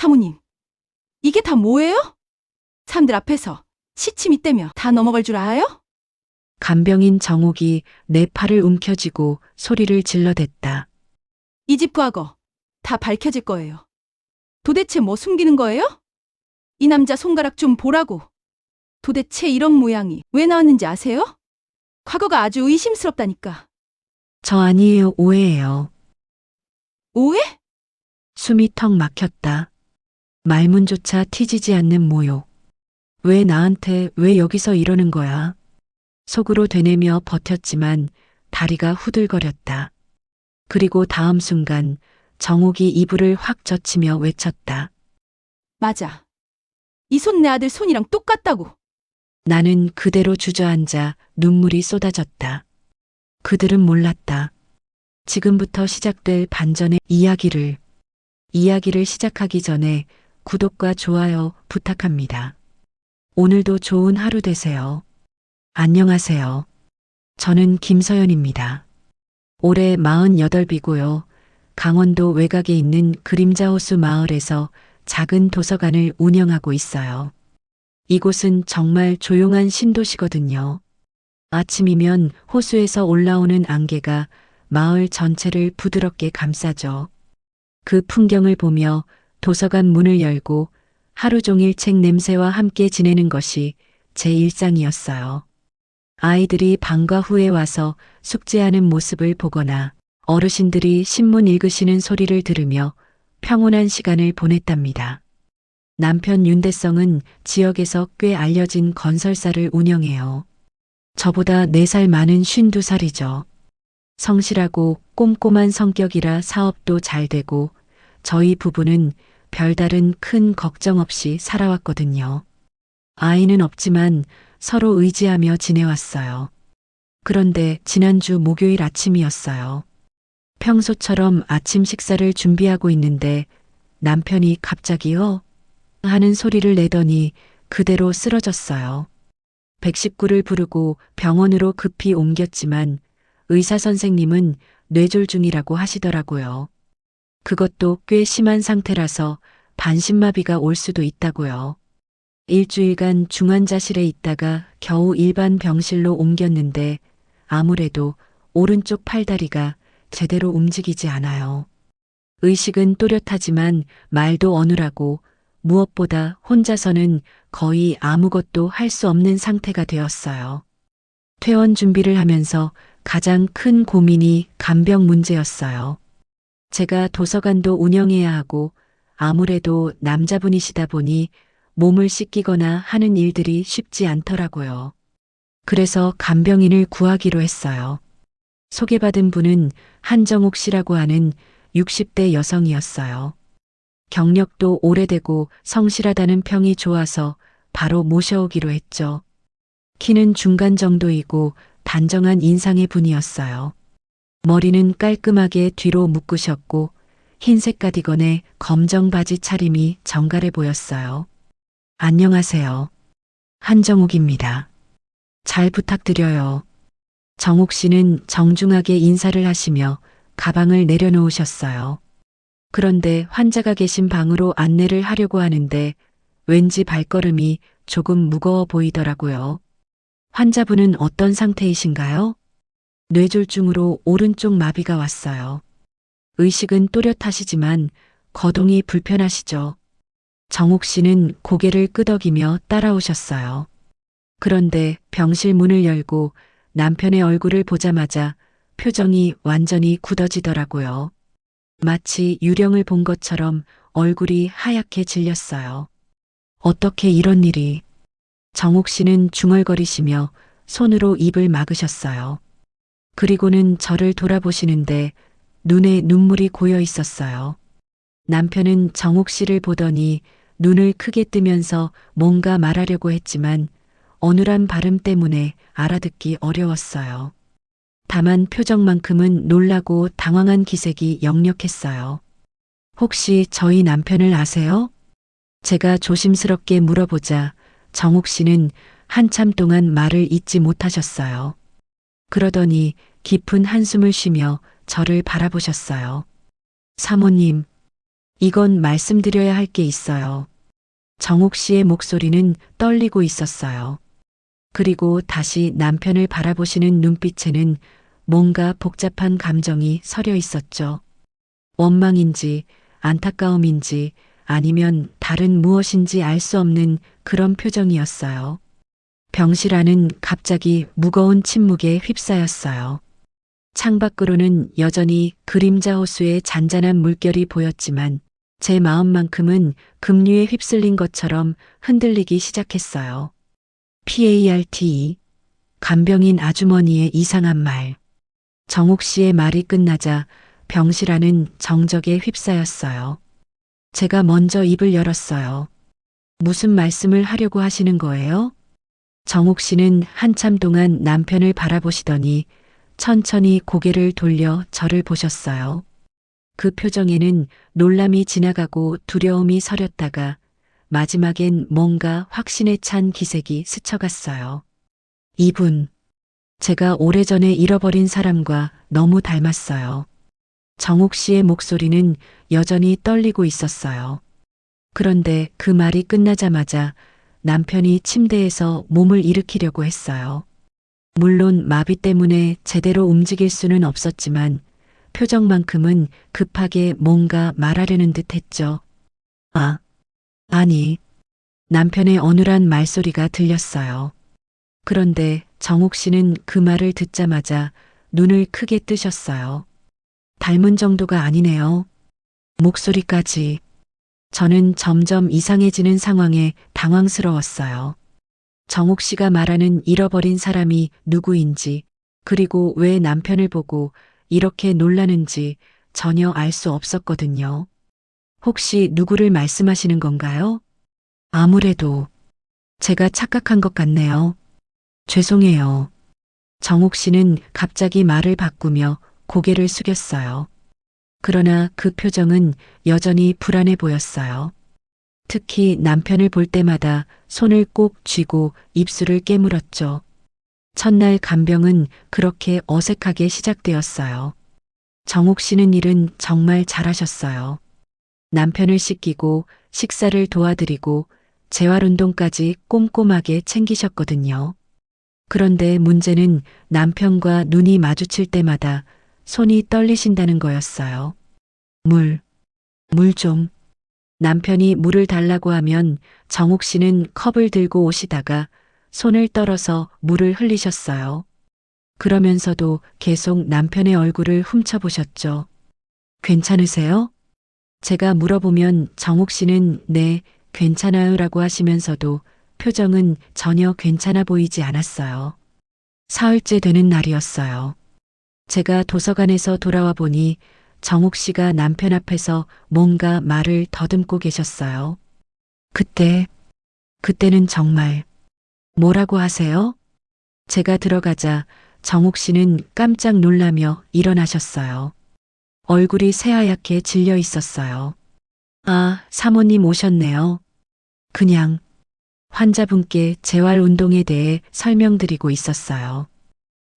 사모님, 이게 다 뭐예요? 사람들 앞에서 시침이 떼며 다 넘어갈 줄 알아요? 간병인 정옥이 내 팔을 움켜쥐고 소리를 질러댔다. 이 집 과거 다 밝혀질 거예요. 도대체 뭐 숨기는 거예요? 이 남자 손가락 좀 보라고. 도대체 이런 모양이 왜 나왔는지 아세요? 과거가 아주 의심스럽다니까. 저 아니에요, 오해예요. 오해? 숨이 턱 막혔다. 말문조차 튀지지 않는 모욕. 왜 나한테 왜 여기서 이러는 거야? 속으로 되뇌며 버텼지만 다리가 후들거렸다. 그리고 다음 순간 정옥이 이불을 확 젖히며 외쳤다. 맞아. 이 손 내 아들 손이랑 똑같다고. 나는 그대로 주저앉아 눈물이 쏟아졌다. 그들은 몰랐다. 지금부터 시작될 반전의 이야기를 시작하기 전에 구독과 좋아요 부탁합니다. 오늘도 좋은 하루 되세요. 안녕하세요. 저는 김서연입니다. 올해 48이고요. 강원도 외곽에 있는 그림자호수 마을에서 작은 도서관을 운영하고 있어요. 이곳은 정말 조용한 신도시거든요. 아침이면 호수에서 올라오는 안개가 마을 전체를 부드럽게 감싸죠. 그 풍경을 보며 도서관 문을 열고 하루 종일 책 냄새와 함께 지내는 것이 제 일상이었어요. 아이들이 방과 후에 와서 숙제하는 모습을 보거나 어르신들이 신문 읽으시는 소리를 들으며 평온한 시간을 보냈답니다. 남편 윤대성은 지역에서 꽤 알려진 건설사를 운영해요. 저보다 4살 많은 52살이죠. 성실하고 꼼꼼한 성격이라 사업도 잘 되고 저희 부부는 별다른 큰 걱정 없이 살아왔거든요. 아이는 없지만 서로 의지하며 지내왔어요. 그런데 지난주 목요일 아침이었어요. 평소처럼 아침 식사를 준비하고 있는데 남편이 갑자기요? 하는 소리를 내더니 그대로 쓰러졌어요. 119를 부르고 병원으로 급히 옮겼지만 의사 선생님은 뇌졸중이라고 하시더라고요. 그것도 꽤 심한 상태라서 반신마비가 올 수도 있다고요. 일주일간 중환자실에 있다가 겨우 일반 병실로 옮겼는데 아무래도 오른쪽 팔다리가 제대로 움직이지 않아요. 의식은 또렷하지만 말도 어눌하고 무엇보다 혼자서는 거의 아무것도 할 수 없는 상태가 되었어요. 퇴원 준비를 하면서 가장 큰 고민이 간병 문제였어요. 제가 도서관도 운영해야 하고 아무래도 남자분이시다 보니 몸을 씻기거나 하는 일들이 쉽지 않더라고요. 그래서 간병인을 구하기로 했어요. 소개받은 분은 한정옥 씨라고 하는 60대 여성이었어요. 경력도 오래되고 성실하다는 평이 좋아서 바로 모셔오기로 했죠. 키는 중간 정도이고 단정한 인상의 분이었어요. 머리는 깔끔하게 뒤로 묶으셨고 흰색 가디건에 검정 바지 차림이 정갈해 보였어요. 안녕하세요. 한정옥입니다. 잘 부탁드려요. 정옥 씨는 정중하게 인사를 하시며 가방을 내려놓으셨어요. 그런데 환자가 계신 방으로 안내를 하려고 하는데 왠지 발걸음이 조금 무거워 보이더라고요. 환자분은 어떤 상태이신가요? 뇌졸중으로 오른쪽 마비가 왔어요. 의식은 또렷하시지만 거동이 불편하시죠. 정옥 씨는 고개를 끄덕이며 따라오셨어요. 그런데 병실 문을 열고 남편의 얼굴을 보자마자 표정이 완전히 굳어지더라고요. 마치 유령을 본 것처럼 얼굴이 하얗게 질렸어요. 어떻게 이런 일이? 정옥 씨는 중얼거리시며 손으로 입을 막으셨어요. 그리고는 저를 돌아보시는데 눈에 눈물이 고여 있었어요. 남편은 정옥 씨를 보더니 눈을 크게 뜨면서 뭔가 말하려고 했지만 어눌한 발음 때문에 알아듣기 어려웠어요. 다만 표정만큼은 놀라고 당황한 기색이 역력했어요. 혹시 저희 남편을 아세요? 제가 조심스럽게 물어보자 정옥 씨는 한참 동안 말을 잇지 못하셨어요. 그러더니 깊은 한숨을 쉬며 저를 바라보셨어요. 사모님, 이건 말씀드려야 할 게 있어요. 정옥 씨의 목소리는 떨리고 있었어요. 그리고 다시 남편을 바라보시는 눈빛에는 뭔가 복잡한 감정이 서려 있었죠. 원망인지, 안타까움인지, 아니면 다른 무엇인지 알 수 없는 그런 표정이었어요. 병실안은 갑자기 무거운 침묵에 휩싸였어요. 창밖으로는 여전히 그림자 호수의 잔잔한 물결이 보였지만 제 마음만큼은 급류에 휩쓸린 것처럼 흔들리기 시작했어요. PARTE, 간병인 아주머니의 이상한 말. 정옥 씨의 말이 끝나자 병실안은 정적에 휩싸였어요. 제가 먼저 입을 열었어요. 무슨 말씀을 하려고 하시는 거예요? 정옥 씨는 한참 동안 남편을 바라보시더니 천천히 고개를 돌려 저를 보셨어요. 그 표정에는 놀람이 지나가고 두려움이 서렸다가 마지막엔 뭔가 확신에 찬 기색이 스쳐갔어요. 이분, 제가 오래전에 잃어버린 사람과 너무 닮았어요. 정옥 씨의 목소리는 여전히 떨리고 있었어요. 그런데 그 말이 끝나자마자 남편이 침대에서 몸을 일으키려고 했어요. 물론 마비 때문에 제대로 움직일 수는 없었지만 표정만큼은 급하게 뭔가 말하려는 듯 했죠. 아니. 남편의 어눌한 말소리가 들렸어요. 그런데 정옥 씨는 그 말을 듣자마자 눈을 크게 뜨셨어요. 닮은 정도가 아니네요. 목소리까지. 저는 점점 이상해지는 상황에 당황스러웠어요. 정옥 씨가 말하는 잃어버린 사람이 누구인지, 그리고 왜 남편을 보고 이렇게 놀라는지 전혀 알 수 없었거든요. 혹시 누구를 말씀하시는 건가요? 아무래도 제가 착각한 것 같네요. 죄송해요. 정옥 씨는 갑자기 말을 바꾸며 고개를 숙였어요. 그러나 그 표정은 여전히 불안해 보였어요. 특히 남편을 볼 때마다 손을 꼭 쥐고 입술을 깨물었죠. 첫날 간병은 그렇게 어색하게 시작되었어요. 정옥 씨는 일은 정말 잘하셨어요. 남편을 씻기고 식사를 도와드리고 재활운동까지 꼼꼼하게 챙기셨거든요. 그런데 문제는 남편과 눈이 마주칠 때마다 손이 떨리신다는 거였어요. 물 좀. 남편이 물을 달라고 하면 정옥 씨는 컵을 들고 오시다가 손을 떨어서 물을 흘리셨어요. 그러면서도 계속 남편의 얼굴을 훔쳐보셨죠. 괜찮으세요? 제가 물어보면 정옥 씨는 네, 괜찮아요 라고 하시면서도 표정은 전혀 괜찮아 보이지 않았어요. 사흘째 되는 날이었어요. 제가 도서관에서 돌아와 보니 정옥 씨가 남편 앞에서 뭔가 말을 더듬고 계셨어요. 그때는 정말 뭐라고 하세요? 제가 들어가자 정옥 씨는 깜짝 놀라며 일어나셨어요. 얼굴이 새하얗게 질려 있었어요. 아, 사모님 오셨네요. 그냥 환자분께 재활운동에 대해 설명드리고 있었어요.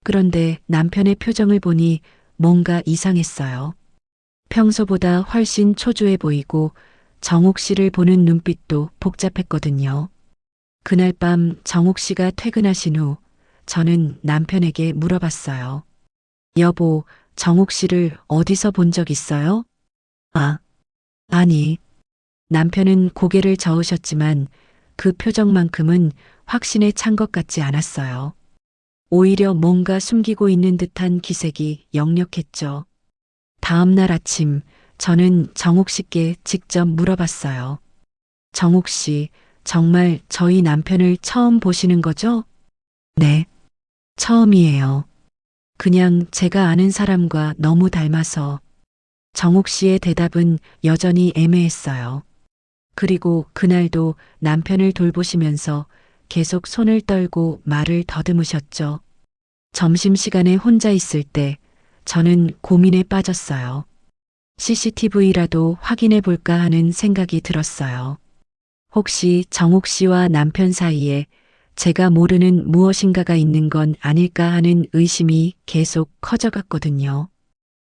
그런데 남편의 표정을 보니 뭔가 이상했어요. 평소보다 훨씬 초조해 보이고 정옥 씨를 보는 눈빛도 복잡했거든요. 그날 밤 정옥 씨가 퇴근하신 후 저는 남편에게 물어봤어요. 여보, 정옥 씨를 어디서 본 적 있어요? 아니. 남편은 고개를 저으셨지만 그 표정만큼은 확신에 찬 것 같지 않았어요. 오히려 뭔가 숨기고 있는 듯한 기색이 역력했죠. 다음 날 아침 저는 정옥 씨께 직접 물어봤어요. 정옥 씨, 정말 저희 남편을 처음 보시는 거죠? 네, 처음이에요. 그냥 제가 아는 사람과 너무 닮아서. 정옥 씨의 대답은 여전히 애매했어요. 그리고 그날도 남편을 돌보시면서 계속 손을 떨고 말을 더듬으셨죠. 점심시간에 혼자 있을 때 저는 고민에 빠졌어요. CCTV라도 확인해 볼까 하는 생각이 들었어요. 혹시 정옥 씨와 남편 사이에 제가 모르는 무엇인가가 있는 건 아닐까 하는 의심이 계속 커져갔거든요.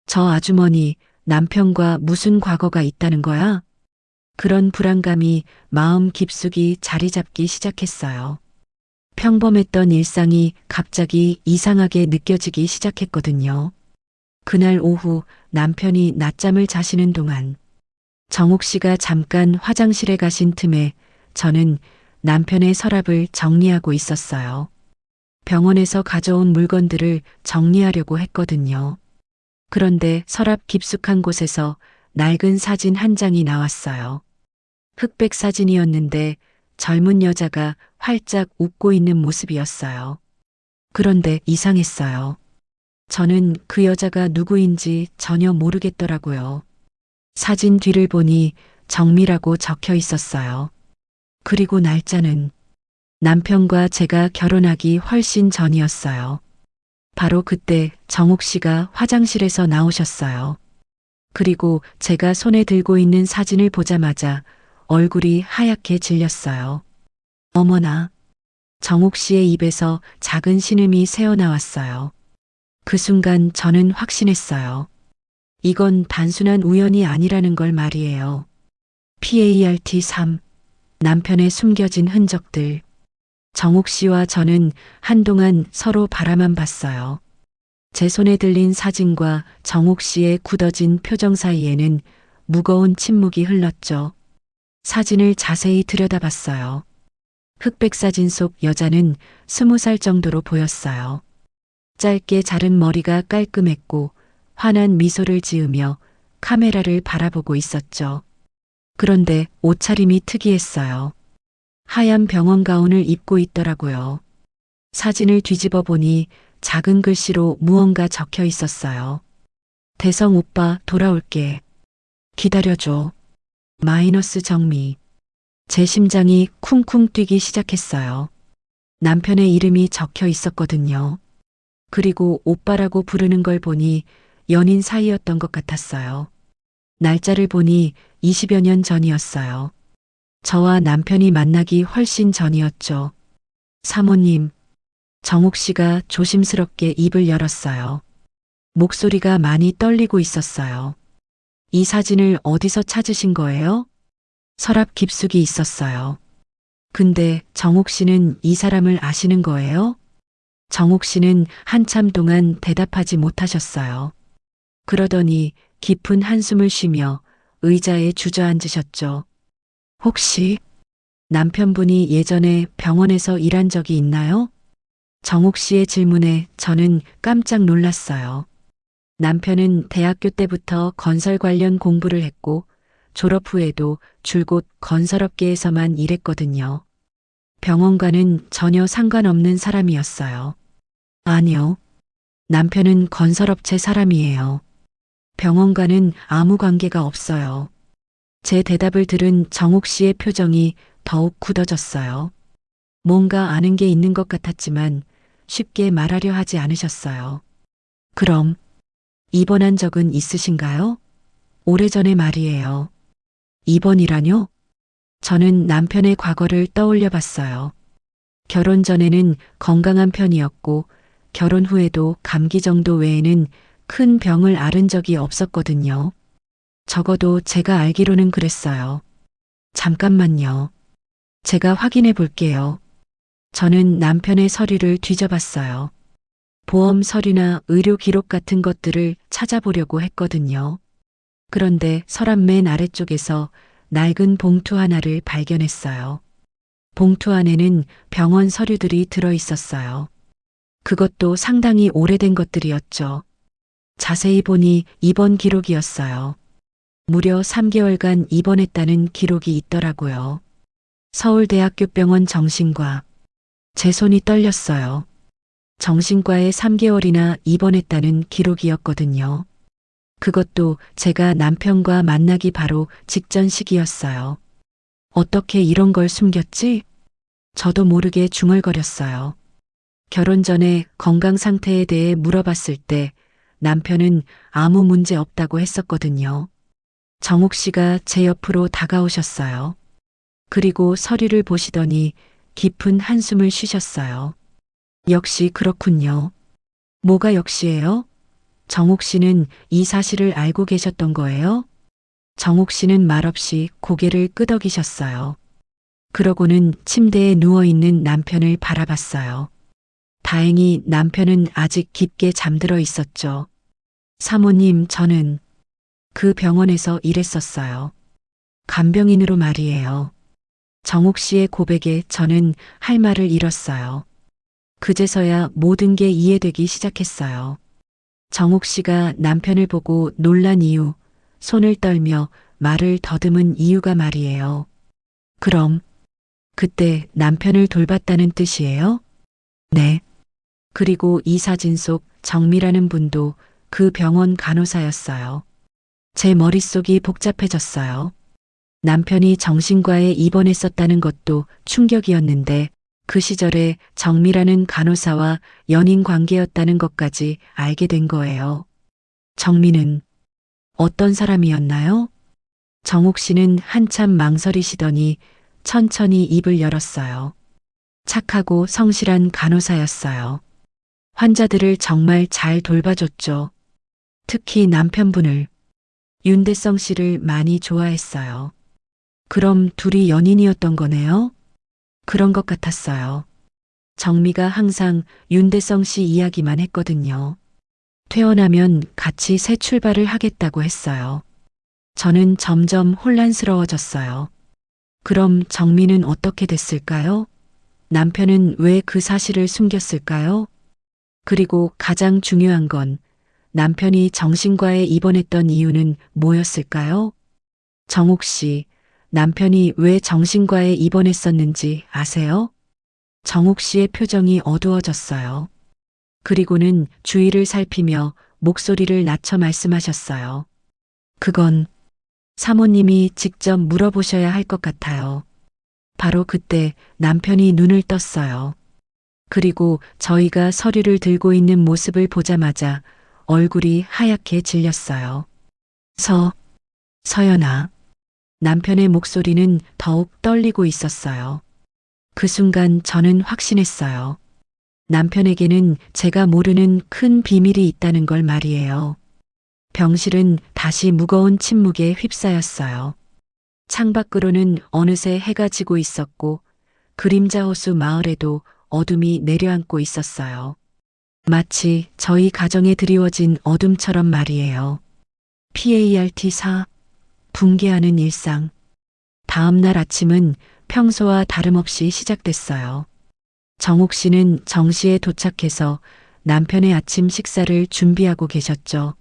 저 아주머니 남편과 무슨 과거가 있다는 거야? 그런 불안감이 마음 깊숙이 자리 잡기 시작했어요. 평범했던 일상이 갑자기 이상하게 느껴지기 시작했거든요. 그날 오후 남편이 낮잠을 자시는 동안 정옥 씨가 잠깐 화장실에 가신 틈에 저는 남편의 서랍을 정리하고 있었어요. 병원에서 가져온 물건들을 정리하려고 했거든요. 그런데 서랍 깊숙한 곳에서 낡은 사진 한 장이 나왔어요. 흑백 사진이었는데 젊은 여자가 활짝 웃고 있는 모습이었어요. 그런데 이상했어요. 저는 그 여자가 누구인지 전혀 모르겠더라고요. 사진 뒤를 보니 정미라고 적혀 있었어요. 그리고 날짜는 남편과 제가 결혼하기 훨씬 전이었어요. 바로 그때 정옥 씨가 화장실에서 나오셨어요. 그리고 제가 손에 들고 있는 사진을 보자마자 얼굴이 하얗게 질렸어요. 어머나. 정옥 씨의 입에서 작은 신음이 새어나왔어요. 그 순간 저는 확신했어요. 이건 단순한 우연이 아니라는 걸 말이에요. PART3. 남편의 숨겨진 흔적들. 정옥 씨와 저는 한동안 서로 바라만 봤어요. 제 손에 들린 사진과 정옥 씨의 굳어진 표정 사이에는 무거운 침묵이 흘렀죠. 사진을 자세히 들여다봤어요. 흑백 사진 속 여자는 20살 정도로 보였어요. 짧게 자른 머리가 깔끔했고 환한 미소를 지으며 카메라를 바라보고 있었죠. 그런데 옷차림이 특이했어요. 하얀 병원 가운을 입고 있더라고요. 사진을 뒤집어 보니 작은 글씨로 무언가 적혀 있었어요. 대성 오빠 돌아올게. 기다려줘. 마이너스 정미. 제 심장이 쿵쿵 뛰기 시작했어요. 남편의 이름이 적혀 있었거든요. 그리고 오빠라고 부르는 걸 보니 연인 사이였던 것 같았어요. 날짜를 보니 20여 년 전이었어요. 저와 남편이 만나기 훨씬 전이었죠. 사모님, 정옥 씨가 조심스럽게 입을 열었어요. 목소리가 많이 떨리고 있었어요. 이 사진을 어디서 찾으신 거예요? 서랍 깊숙이 있었어요. 근데 정옥 씨는 이 사람을 아시는 거예요? 정옥 씨는 한참 동안 대답하지 못하셨어요. 그러더니 깊은 한숨을 쉬며 의자에 주저앉으셨죠. 혹시 남편분이 예전에 병원에서 일한 적이 있나요? 정옥 씨의 질문에 저는 깜짝 놀랐어요. 남편은 대학교 때부터 건설 관련 공부를 했고 졸업 후에도 줄곧 건설업계에서만 일했거든요. 병원과는 전혀 상관없는 사람이었어요. 아니요. 남편은 건설업체 사람이에요. 병원과는 아무 관계가 없어요. 제 대답을 들은 정옥 씨의 표정이 더욱 굳어졌어요. 뭔가 아는 게 있는 것 같았지만 쉽게 말하려 하지 않으셨어요. 그럼 입원한 적은 있으신가요? 오래전에 말이에요. 입원이라뇨? 저는 남편의 과거를 떠올려 봤어요. 결혼 전에는 건강한 편이었고 결혼 후에도 감기 정도 외에는 큰 병을 앓은 적이 없었거든요. 적어도 제가 알기로는 그랬어요. 잠깐만요. 제가 확인해 볼게요. 저는 남편의 서류를 뒤져봤어요. 보험 서류나 의료 기록 같은 것들을 찾아보려고 했거든요. 그런데 서랍 맨 아래쪽에서 낡은 봉투 하나를 발견했어요. 봉투 안에는 병원 서류들이 들어 있었어요. 그것도 상당히 오래된 것들이었죠. 자세히 보니 입원 기록이었어요. 무려 3개월간 입원했다는 기록이 있더라고요. 서울대학교 병원 정신과. 제 손이 떨렸어요. 정신과에 3개월이나 입원했다는 기록이었거든요. 그것도 제가 남편과 만나기 바로 직전 시기였어요. 어떻게 이런 걸 숨겼지? 저도 모르게 중얼거렸어요. 결혼 전에 건강 상태에 대해 물어봤을 때 남편은 아무 문제 없다고 했었거든요. 정옥 씨가 제 옆으로 다가오셨어요. 그리고 서류를 보시더니 깊은 한숨을 쉬셨어요. 역시 그렇군요. 뭐가 역시예요? 정옥 씨는 이 사실을 알고 계셨던 거예요? 정옥 씨는 말없이 고개를 끄덕이셨어요. 그러고는 침대에 누워있는 남편을 바라봤어요. 다행히 남편은 아직 깊게 잠들어 있었죠. 사모님, 저는 그 병원에서 일했었어요. 간병인으로 말이에요. 정옥 씨의 고백에 저는 할 말을 잃었어요. 그제서야 모든 게 이해되기 시작했어요. 정옥 씨가 남편을 보고 놀란 이유, 손을 떨며 말을 더듬은 이유가 말이에요. 그럼 그때 남편을 돌봤다는 뜻이에요? 네. 그리고 이 사진 속 정미라는 분도 그 병원 간호사였어요. 제 머릿속이 복잡해졌어요. 남편이 정신과에 입원했었다는 것도 충격이었는데 그 시절에 정미라는 간호사와 연인 관계였다는 것까지 알게 된 거예요. 정미는 어떤 사람이었나요? 정옥 씨는 한참 망설이시더니 천천히 입을 열었어요. 착하고 성실한 간호사였어요. 환자들을 정말 잘 돌봐줬죠. 특히 남편분을, 윤대성 씨를 많이 좋아했어요. 그럼 둘이 연인이었던 거네요? 그런 것 같았어요. 정미가 항상 윤대성 씨 이야기만 했거든요. 퇴원하면 같이 새 출발을 하겠다고 했어요. 저는 점점 혼란스러워졌어요. 그럼 정미는 어떻게 됐을까요? 남편은 왜 그 사실을 숨겼을까요? 그리고 가장 중요한 건 남편이 정신과에 입원했던 이유는 뭐였을까요? 정옥 씨, 남편이 왜 정신과에 입원했었는지 아세요? 정옥 씨의 표정이 어두워졌어요. 그리고는 주위를 살피며 목소리를 낮춰 말씀하셨어요. 그건 사모님이 직접 물어보셔야 할 것 같아요. 바로 그때 남편이 눈을 떴어요. 그리고 저희가 서류를 들고 있는 모습을 보자마자 얼굴이 하얗게 질렸어요. 서연아. 남편의 목소리는 더욱 떨리고 있었어요. 그 순간 저는 확신했어요. 남편에게는 제가 모르는 큰 비밀이 있다는 걸 말이에요. 병실은 다시 무거운 침묵에 휩싸였어요. 창밖으로는 어느새 해가 지고 있었고 그림자 호수 마을에도 어둠이 내려앉고 있었어요. 마치 저희 가정에 드리워진 어둠처럼 말이에요. PART4 붕괴하는 일상. 다음 날 아침은 평소와 다름없이 시작됐어요. 정옥 씨는 정시에 도착해서 남편의 아침 식사를 준비하고 계셨죠.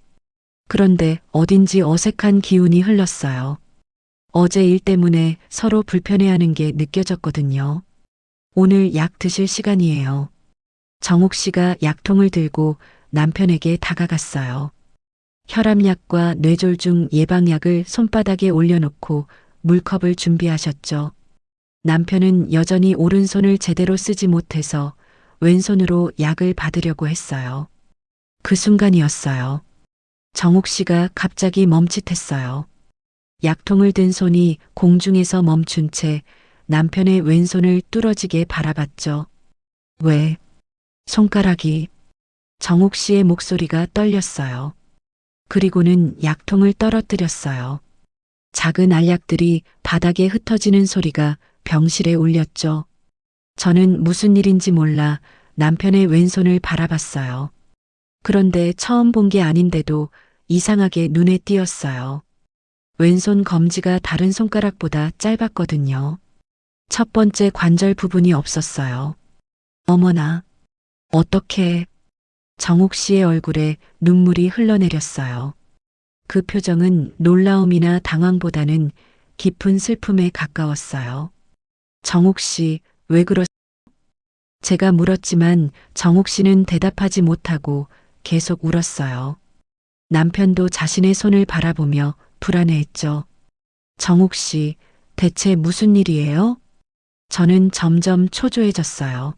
그런데 어딘지 어색한 기운이 흘렀어요. 어제 일 때문에 서로 불편해하는 게 느껴졌거든요. 오늘 약 드실 시간이에요. 정옥 씨가 약통을 들고 남편에게 다가갔어요. 혈압약과 뇌졸중 예방약을 손바닥에 올려놓고 물컵을 준비하셨죠. 남편은 여전히 오른손을 제대로 쓰지 못해서 왼손으로 약을 받으려고 했어요. 그 순간이었어요. 정옥 씨가 갑자기 멈칫했어요. 약통을 든 손이 공중에서 멈춘 채 남편의 왼손을 뚫어지게 바라봤죠. 왜? 손가락이. 정옥 씨의 목소리가 떨렸어요. 그리고는 약통을 떨어뜨렸어요. 작은 알약들이 바닥에 흩어지는 소리가 병실에 울렸죠. 저는 무슨 일인지 몰라 남편의 왼손을 바라봤어요. 그런데 처음 본 게 아닌데도 이상하게 눈에 띄었어요. 왼손 검지가 다른 손가락보다 짧았거든요. 첫 번째 관절 부분이 없었어요. 어머나, 어떻게... 정옥 씨의 얼굴에 눈물이 흘러내렸어요. 그 표정은 놀라움이나 당황보다는 깊은 슬픔에 가까웠어요. 정옥 씨, 왜 그러세요? 제가 물었지만 정옥 씨는 대답하지 못하고 계속 울었어요. 남편도 자신의 손을 바라보며 불안해했죠. 정옥 씨, 대체 무슨 일이에요? 저는 점점 초조해졌어요.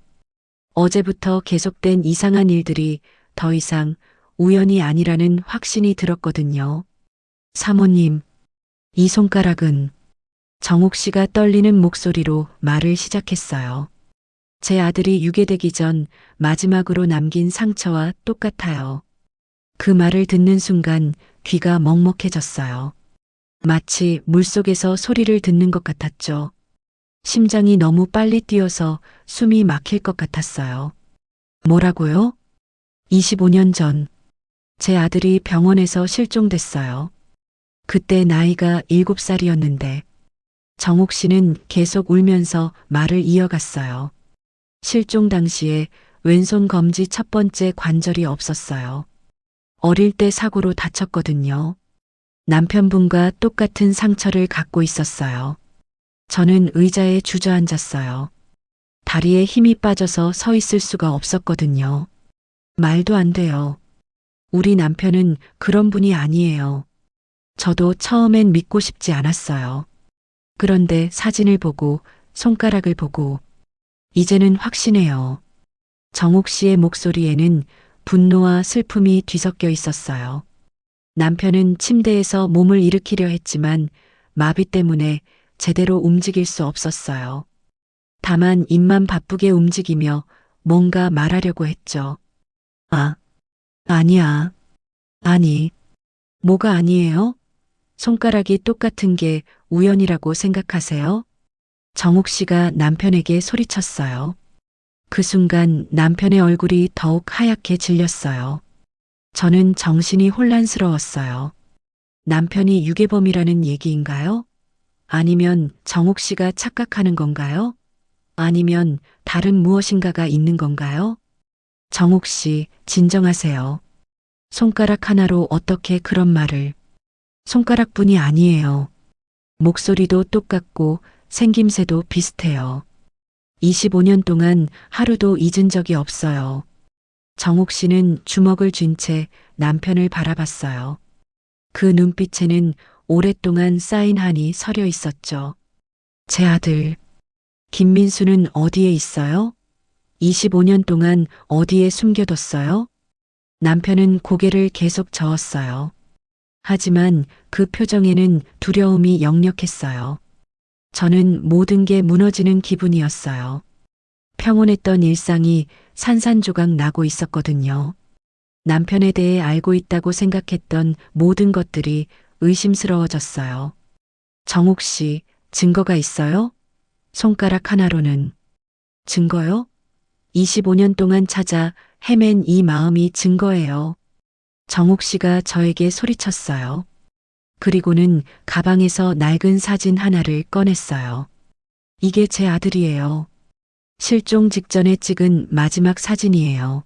어제부터 계속된 이상한 일들이 더 이상 우연이 아니라는 확신이 들었거든요. 사모님, 이 손가락은... 정옥 씨가 떨리는 목소리로 말을 시작했어요. 제 아들이 유괴되기 전 마지막으로 남긴 상처와 똑같아요. 그 말을 듣는 순간 귀가 먹먹해졌어요. 마치 물속에서 소리를 듣는 것 같았죠. 심장이 너무 빨리 뛰어서 숨이 막힐 것 같았어요. 뭐라고요? 25년 전, 제 아들이 병원에서 실종됐어요. 그때 나이가 7살이었는데, 정옥 씨는 계속 울면서 말을 이어갔어요. 실종 당시에 왼손 검지 첫 번째 관절이 없었어요. 어릴 때 사고로 다쳤거든요. 남편분과 똑같은 상처를 갖고 있었어요. 저는 의자에 주저앉았어요. 다리에 힘이 빠져서 서 있을 수가 없었거든요. 말도 안 돼요. 우리 남편은 그런 분이 아니에요. 저도 처음엔 믿고 싶지 않았어요. 그런데 사진을 보고 손가락을 보고 이제는 확신해요. 정옥 씨의 목소리에는 분노와 슬픔이 뒤섞여 있었어요. 남편은 침대에서 몸을 일으키려 했지만 마비 때문에 제대로 움직일 수 없었어요. 다만 입만 바쁘게 움직이며 뭔가 말하려고 했죠. 아니야. 아니. 뭐가 아니에요? 손가락이 똑같은 게 우연이라고 생각하세요? 정옥 씨가 남편에게 소리쳤어요. 그 순간 남편의 얼굴이 더욱 하얗게 질렸어요. 저는 정신이 혼란스러웠어요. 남편이 유괴범이라는 얘기인가요? 아니면 정옥 씨가 착각하는 건가요? 아니면 다른 무엇인가가 있는 건가요? 정옥 씨, 진정하세요. 손가락 하나로 어떻게 그런 말을. 손가락뿐이 아니에요. 목소리도 똑같고 생김새도 비슷해요. 25년 동안 하루도 잊은 적이 없어요. 정옥 씨는 주먹을 쥔 채 남편을 바라봤어요. 그 눈빛에는 오랫동안 쌓인 한이 서려 있었죠. 제 아들, 김민수는 어디에 있어요? 25년 동안 어디에 숨겨뒀어요? 남편은 고개를 계속 저었어요. 하지만 그 표정에는 두려움이 역력했어요. 저는 모든 게 무너지는 기분이었어요. 평온했던 일상이 산산조각 나고 있었거든요. 남편에 대해 알고 있다고 생각했던 모든 것들이 의심스러워졌어요. 정옥 씨, 증거가 있어요? 손가락 하나로는. 증거요? 25년 동안 찾아 헤맨 이 마음이 증거예요. 정옥 씨가 저에게 소리쳤어요. 그리고는 가방에서 낡은 사진 하나를 꺼냈어요. 이게 제 아들이에요. 실종 직전에 찍은 마지막 사진이에요.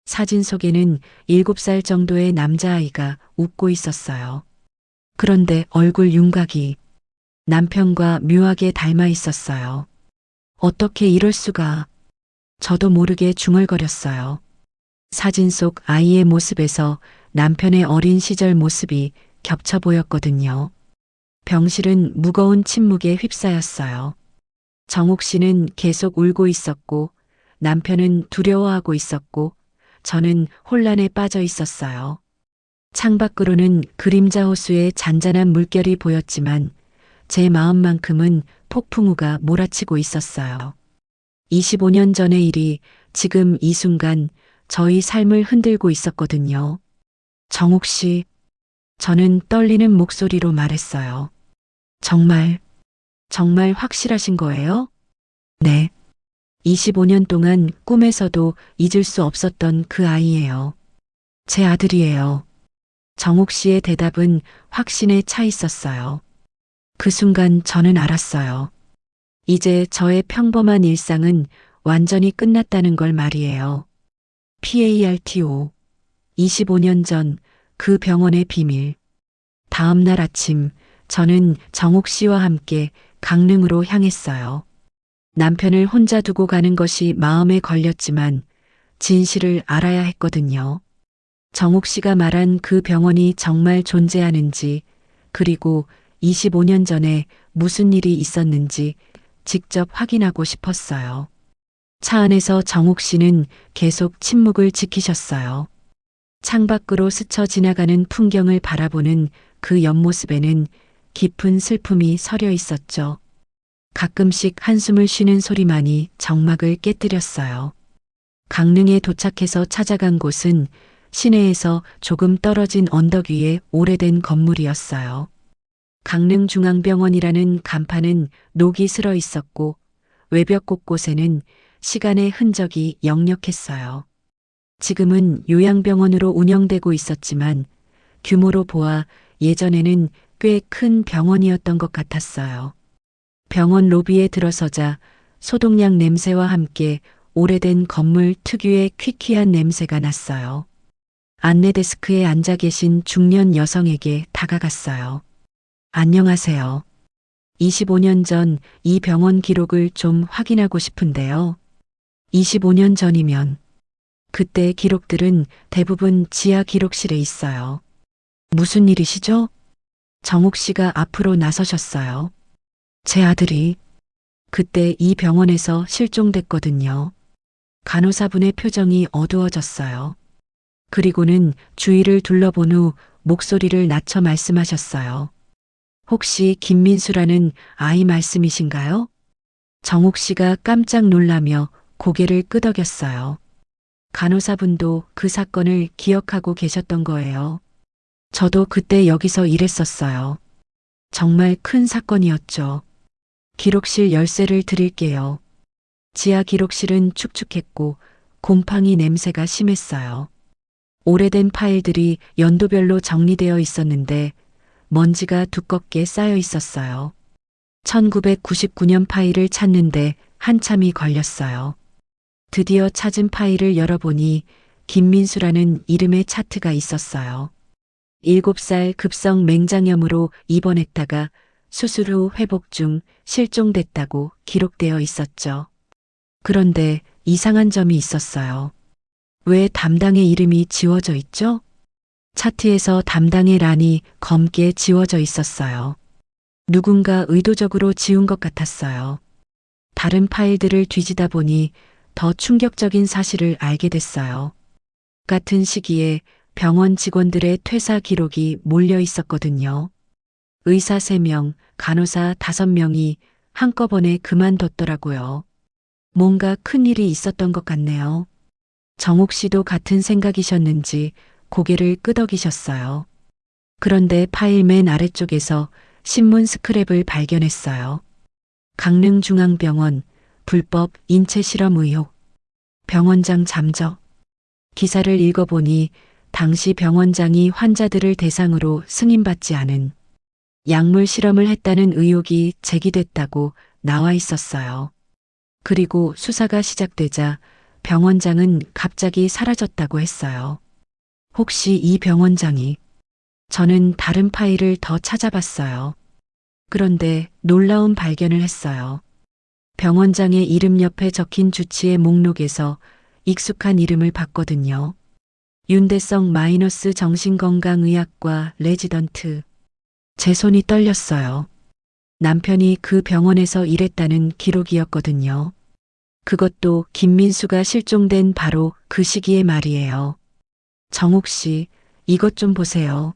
사진 속에는 7살 정도의 남자아이가 웃고 있었어요. 그런데 얼굴 윤곽이 남편과 묘하게 닮아 있었어요. 어떻게 이럴 수가. 저도 모르게 중얼거렸어요. 사진 속 아이의 모습에서 남편의 어린 시절 모습이 겹쳐 보였거든요. 병실은 무거운 침묵에 휩싸였어요. 정옥 씨는 계속 울고 있었고 남편은 두려워하고 있었고 저는 혼란에 빠져 있었어요. 창밖으로는 그림자 호수의 잔잔한 물결이 보였지만 제 마음만큼은 폭풍우가 몰아치고 있었어요. 25년 전의 일이 지금 이 순간 저희 삶을 흔들고 있었거든요. 정옥 씨, 저는 떨리는 목소리로 말했어요. 정말 확실하신 거예요? 네. 25년 동안 꿈에서도 잊을 수 없었던 그 아이예요. 제 아들이에요. 정옥 씨의 대답은 확신에 차 있었어요. 그 순간 저는 알았어요. 이제 저의 평범한 일상은 완전히 끝났다는 걸 말이에요. PARTO. 25년 전 그 병원의 비밀. 다음 날 아침 저는 정옥 씨와 함께 강릉으로 향했어요. 남편을 혼자 두고 가는 것이 마음에 걸렸지만 진실을 알아야 했거든요. 정옥 씨가 말한 그 병원이 정말 존재하는지, 그리고 25년 전에 무슨 일이 있었는지 직접 확인하고 싶었어요. 차 안에서 정옥 씨는 계속 침묵을 지키셨어요. 창밖으로 스쳐 지나가는 풍경을 바라보는 그 옆모습에는 깊은 슬픔이 서려 있었죠. 가끔씩 한숨을 쉬는 소리만이 정막을 깨뜨렸어요. 강릉에 도착해서 찾아간 곳은 시내에서 조금 떨어진 언덕 위에 오래된 건물이었어요. 강릉중앙병원이라는 간판은 녹이 슬어 있었고 외벽 곳곳에는 시간의 흔적이 역력했어요. 지금은 요양병원으로 운영되고 있었지만 규모로 보아 예전에는 꽤 큰 병원이었던 것 같았어요. 병원 로비에 들어서자 소독약 냄새와 함께 오래된 건물 특유의 퀴퀴한 냄새가 났어요. 안내 데스크에 앉아 계신 중년 여성에게 다가갔어요. 안녕하세요. 25년 전 이 병원 기록을 좀 확인하고 싶은데요. 25년 전이면 그때 기록들은 대부분 지하 기록실에 있어요. 무슨 일이시죠? 정옥 씨가 앞으로 나서셨어요. 제 아들이 그때 이 병원에서 실종됐거든요. 간호사분의 표정이 어두워졌어요. 그리고는 주위를 둘러본 후 목소리를 낮춰 말씀하셨어요. 혹시 김민수라는 아이 말씀이신가요? 정옥 씨가 깜짝 놀라며 고개를 끄덕였어요. 간호사분도 그 사건을 기억하고 계셨던 거예요. 저도 그때 여기서 일했었어요. 정말 큰 사건이었죠. 기록실 열쇠를 드릴게요. 지하 기록실은 축축했고 곰팡이 냄새가 심했어요. 오래된 파일들이 연도별로 정리되어 있었는데 먼지가 두껍게 쌓여 있었어요. 1999년 파일을 찾는데 한참이 걸렸어요. 드디어 찾은 파일을 열어보니 김민수라는 이름의 차트가 있었어요. 7살 급성 맹장염으로 입원했다가 수술 후 회복 중 실종됐다고 기록되어 있었죠. 그런데 이상한 점이 있었어요. 왜 담당의 이름이 지워져 있죠? 차트에서 담당의 란이 검게 지워져 있었어요. 누군가 의도적으로 지운 것 같았어요. 다른 파일들을 뒤지다 보니 더 충격적인 사실을 알게 됐어요. 같은 시기에 병원 직원들의 퇴사 기록이 몰려 있었거든요. 의사 3명, 간호사 5명이 한꺼번에 그만뒀더라고요. 뭔가 큰일이 있었던 것 같네요. 정옥 씨도 같은 생각이셨는지 고개를 끄덕이셨어요. 그런데 파일 맨 아래쪽에서 신문 스크랩을 발견했어요. 강릉중앙병원 불법 인체 실험 의혹. 병원장 잠적. 기사를 읽어보니 당시 병원장이 환자들을 대상으로 승인받지 않은 약물 실험을 했다는 의혹이 제기됐다고 나와 있었어요. 그리고 수사가 시작되자 병원장은 갑자기 사라졌다고 했어요. 혹시 이 병원장이? 저는 다른 파일을 더 찾아봤어요. 그런데 놀라운 발견을 했어요. 병원장의 이름 옆에 적힌 주치의 목록에서 익숙한 이름을 봤거든요. 윤대성 마이너스 정신건강의학과 레지던트. 제 손이 떨렸어요. 남편이 그 병원에서 일했다는 기록이었거든요. 그것도 김민수가 실종된 바로 그 시기의 말이에요. 정옥 씨, 이것 좀 보세요.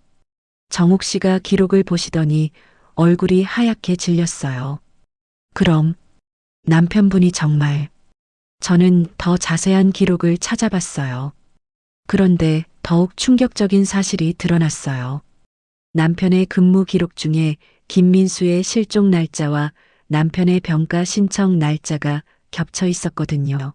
정옥 씨가 기록을 보시더니 얼굴이 하얗게 질렸어요. 그럼 남편분이 정말. 저는 더 자세한 기록을 찾아봤어요. 그런데 더욱 충격적인 사실이 드러났어요. 남편의 근무 기록 중에 김민수의 실종 날짜와 남편의 병가 신청 날짜가 겹쳐 있었거든요.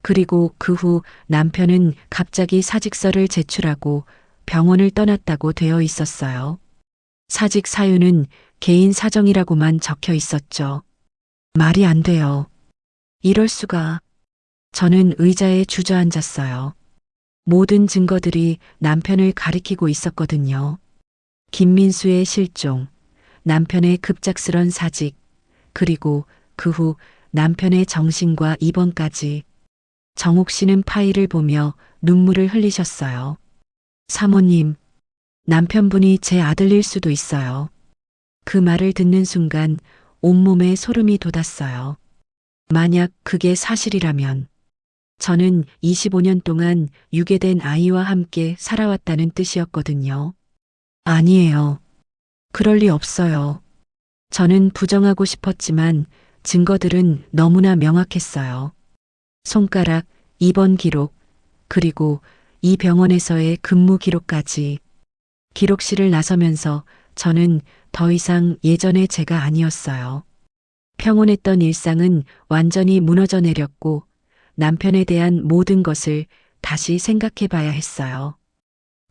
그리고 그 후 남편은 갑자기 사직서를 제출하고 병원을 떠났다고 되어 있었어요. 사직 사유는 개인 사정이라고만 적혀 있었죠. 말이 안 돼요. 이럴 수가. 저는 의자에 주저앉았어요. 모든 증거들이 남편을 가리키고 있었거든요. 김민수의 실종, 남편의 급작스런 사직, 그리고 그 후 남편의 정신과 입원까지. 정옥 씨는 파일을 보며 눈물을 흘리셨어요. 사모님, 남편분이 제 아들일 수도 있어요. 그 말을 듣는 순간 온몸에 소름이 돋았어요. 만약 그게 사실이라면 저는 25년 동안 유괴된 아이와 함께 살아왔다는 뜻이었거든요. 아니에요. 그럴 리 없어요. 저는 부정하고 싶었지만 증거들은 너무나 명확했어요. 손가락, 입원 기록, 그리고 이 병원에서의 근무 기록까지. 기록실을 나서면서 저는 더 이상 예전의 제가 아니었어요. 평온했던 일상은 완전히 무너져 내렸고 남편에 대한 모든 것을 다시 생각해 봐야 했어요.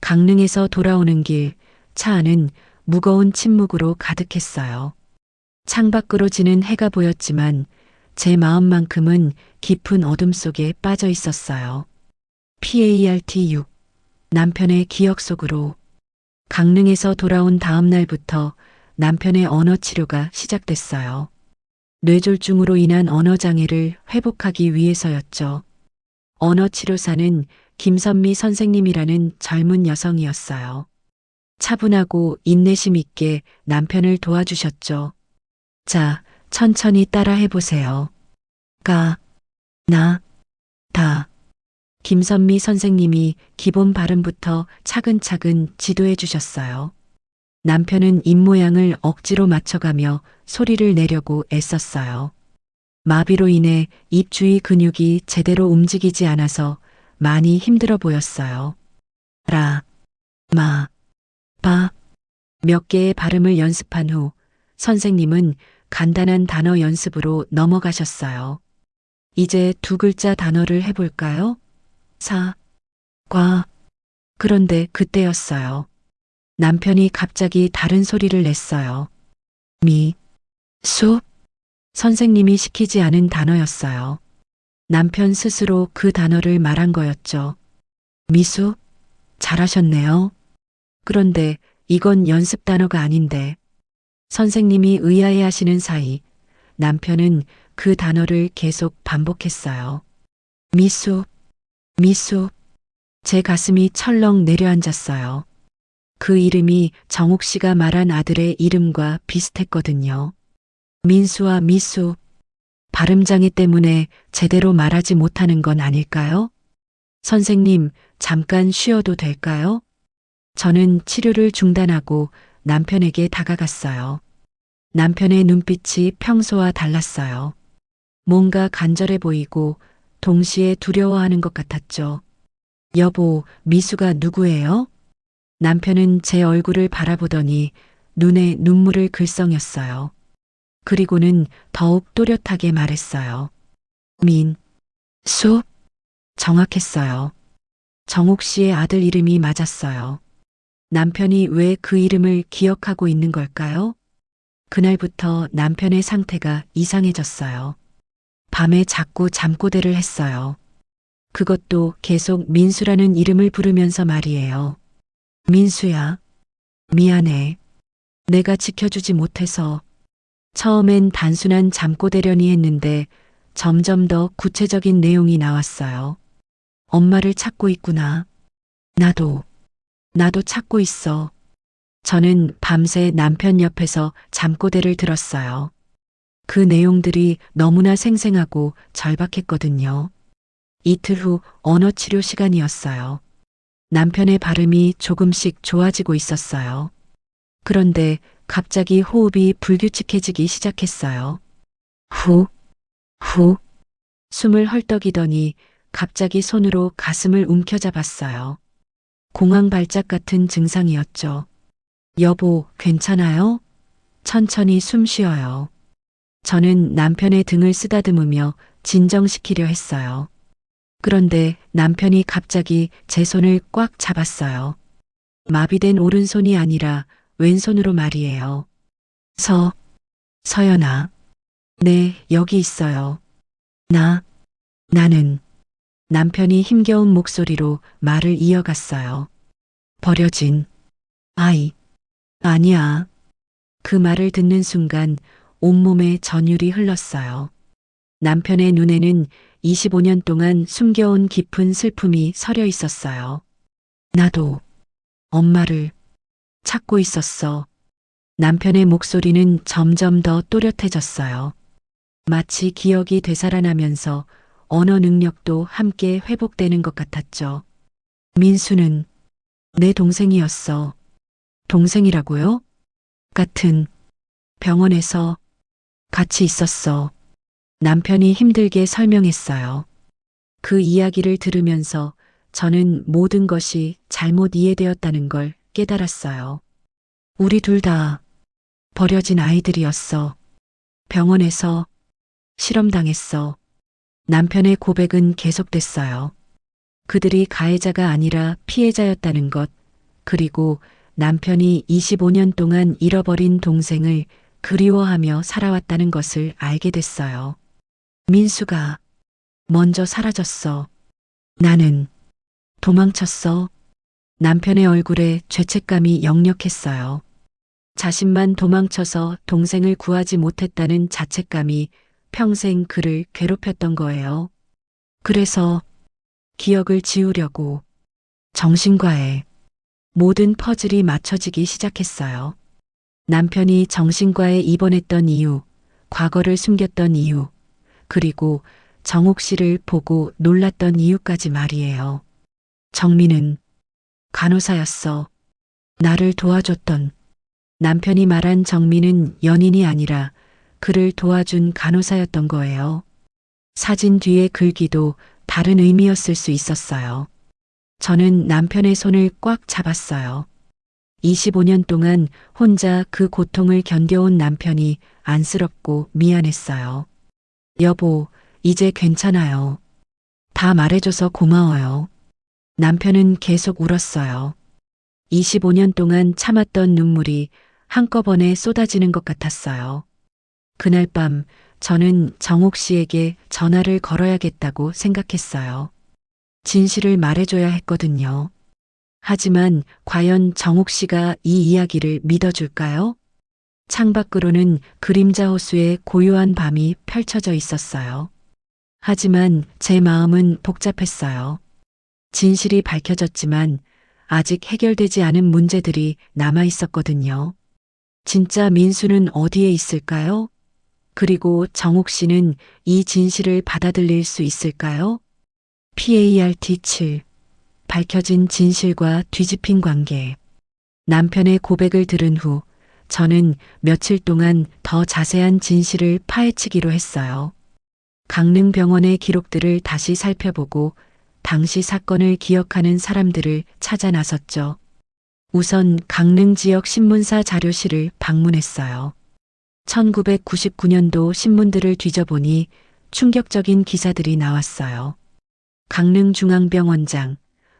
강릉에서 돌아오는 길, 차 안은 무거운 침묵으로 가득했어요. 창밖으로 지는 해가 보였지만 제 마음만큼은 깊은 어둠 속에 빠져 있었어요. PART6 남편의 기억 속으로. 강릉에서 돌아온 다음 날부터 남편의 언어 치료가 시작됐어요. 뇌졸중으로 인한 언어 장애를 회복하기 위해서였죠. 언어 치료사는 김선미 선생님이라는 젊은 여성이었어요. 차분하고 인내심 있게 남편을 도와주셨죠. 자, 천천히 따라 해보세요. 가, 나, 다. 김선미 선생님이 기본 발음부터 차근차근 지도해 주셨어요. 남편은 입모양을 억지로 맞춰가며 소리를 내려고 애썼어요. 마비로 인해 입 주위 근육이 제대로 움직이지 않아서 많이 힘들어 보였어요. 라, 마, 바. 몇 개의 발음을 연습한 후 선생님은 간단한 단어 연습으로 넘어가셨어요. 이제 두 글자 단어를 해볼까요? 사, 과. 그런데 그때였어요. 남편이 갑자기 다른 소리를 냈어요. 미, 수. 선생님이 시키지 않은 단어였어요. 남편 스스로 그 단어를 말한 거였죠. 미수? 잘하셨네요. 그런데 이건 연습 단어가 아닌데. 선생님이 의아해 하시는 사이 남편은 그 단어를 계속 반복했어요. 미수, 미수. 제 가슴이 철렁 내려앉았어요. 그 이름이 정옥 씨가 말한 아들의 이름과 비슷했거든요. 민수와 미수. 발음장애 때문에 제대로 말하지 못하는 건 아닐까요? 선생님, 잠깐 쉬어도 될까요? 저는 치료를 중단하고 남편에게 다가갔어요. 남편의 눈빛이 평소와 달랐어요. 뭔가 간절해 보이고 동시에 두려워하는 것 같았죠. 여보, 미수가 누구예요? 남편은 제 얼굴을 바라보더니 눈에 눈물을 글썽였어요. 그리고는 더욱 또렷하게 말했어요. 민, 수? 정확했어요. 정옥 씨의 아들 이름이 맞았어요. 남편이 왜 그 이름을 기억하고 있는 걸까요? 그날부터 남편의 상태가 이상해졌어요. 밤에 자꾸 잠꼬대를 했어요. 그것도 계속 민수라는 이름을 부르면서 말이에요. 민수야, 미안해. 내가 지켜주지 못해서. 처음엔 단순한 잠꼬대려니 했는데 점점 더 구체적인 내용이 나왔어요. 엄마를 찾고 있구나. 나도 찾고 있어. 저는 밤새 남편 옆에서 잠꼬대를 들었어요. 그 내용들이 너무나 생생하고 절박했거든요. 이틀 후 언어 치료 시간이었어요. 남편의 발음이 조금씩 좋아지고 있었어요. 그런데 갑자기 호흡이 불규칙해지기 시작했어요. 후, 후. 숨을 헐떡이더니 갑자기 손으로 가슴을 움켜잡았어요. 공황 발작 같은 증상이었죠. 여보, 괜찮아요? 천천히 숨 쉬어요. 저는 남편의 등을 쓰다듬으며 진정시키려 했어요. 그런데 남편이 갑자기 제 손을 꽉 잡았어요. 마비된 오른손이 아니라 왼손으로 말이에요. 서연아. 네, 여기 있어요. 나는. 남편이 힘겨운 목소리로 말을 이어갔어요. 버려진 아이. 아니야. 그 말을 듣는 순간 온몸에 전율이 흘렀어요. 남편의 눈에는 25년 동안 숨겨온 깊은 슬픔이 서려 있었어요. 나도 엄마를 찾고 있었어. 남편의 목소리는 점점 더 또렷해졌어요. 마치 기억이 되살아나면서 언어 능력도 함께 회복되는 것 같았죠. 민수는 내 동생이었어. 동생이라고요? 같은 병원에서 같이 있었어. 남편이 힘들게 설명했어요. 그 이야기를 들으면서 저는 모든 것이 잘못 이해되었다는 걸 깨달았어요. 우리 둘 다 버려진 아이들이었어. 병원에서 실험당했어. 남편의 고백은 계속됐어요. 그들이 가해자가 아니라 피해자였다는 것, 그리고 남편이 25년 동안 잃어버린 동생을 그리워하며 살아왔다는 것을 알게 됐어요. 민수가 먼저 사라졌어. 나는 도망쳤어. 남편의 얼굴에 죄책감이 역력했어요. 자신만 도망쳐서 동생을 구하지 못했다는 자책감이 평생 그를 괴롭혔던 거예요. 그래서 기억을 지우려고 정신과에 모든 퍼즐이 맞춰지기 시작했어요. 남편이 정신과에 입원했던 이유, 과거를 숨겼던 이유, 그리고 정옥 씨를 보고 놀랐던 이유까지 말이에요. 정민은 간호사였어. 나를 도와줬던. 남편이 말한 정민은 연인이 아니라 그를 도와준 간호사였던 거예요. 사진 뒤의 글귀도 다른 의미였을 수 있었어요. 저는 남편의 손을 꽉 잡았어요. 25년 동안 혼자 그 고통을 견뎌온 남편이 안쓰럽고 미안했어요. 여보, 이제 괜찮아요. 다 말해줘서 고마워요. 남편은 계속 울었어요. 25년 동안 참았던 눈물이 한꺼번에 쏟아지는 것 같았어요. 그날 밤 저는 정옥 씨에게 전화를 걸어야겠다고 생각했어요. 진실을 말해줘야 했거든요. 하지만 과연 정옥 씨가 이 이야기를 믿어줄까요? 창밖으로는 그림자 호수의 고요한 밤이 펼쳐져 있었어요. 하지만 제 마음은 복잡했어요. 진실이 밝혀졌지만 아직 해결되지 않은 문제들이 남아 있었거든요. 진짜 민수는 어디에 있을까요? 그리고 정옥 씨는 이 진실을 받아들일 수 있을까요? PART 7. 밝혀진 진실과 뒤집힌 관계. 남편의 고백을 들은 후 저는 며칠 동안 더 자세한 진실을 파헤치기로 했어요. 강릉병원의 기록들을 다시 살펴보고 당시 사건을 기억하는 사람들을 찾아 나섰죠. 우선 강릉 지역 신문사 자료실을 방문했어요. 1999년도 신문들을 뒤져보니 충격적인 기사들이 나왔어요. 강릉중앙병원장,